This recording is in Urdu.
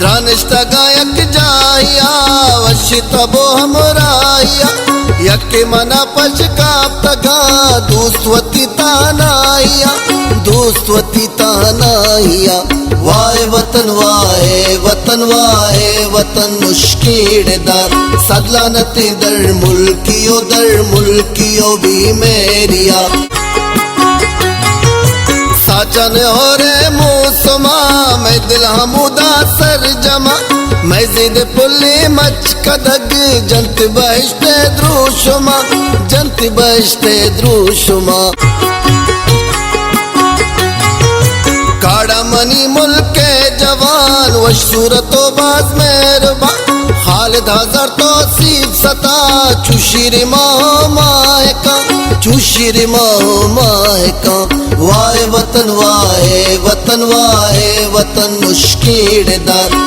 درانشتا گایک جایا وشتا بو ہمرایا یک منا پشکاپ تگا دوستوتی تانایا دوستوتی تانایا وائے وطن وائے وطن وائے وطن مشکیڑ دار صدلانتی در ملکیو بھی میریا ساچن اور موسما میں دل حمودا سر جمع میں زید پلی مچ کدگ جنت بہشت دروشما جنت بہشت دروشما کاڑا منی ملک جوان وش صورت و باز مہربا خالد ہزار توصیف ستا چوشیر مائکا چوشیر مائکا وائے وطن وائے وطن وائے وطن مشکیڑ دار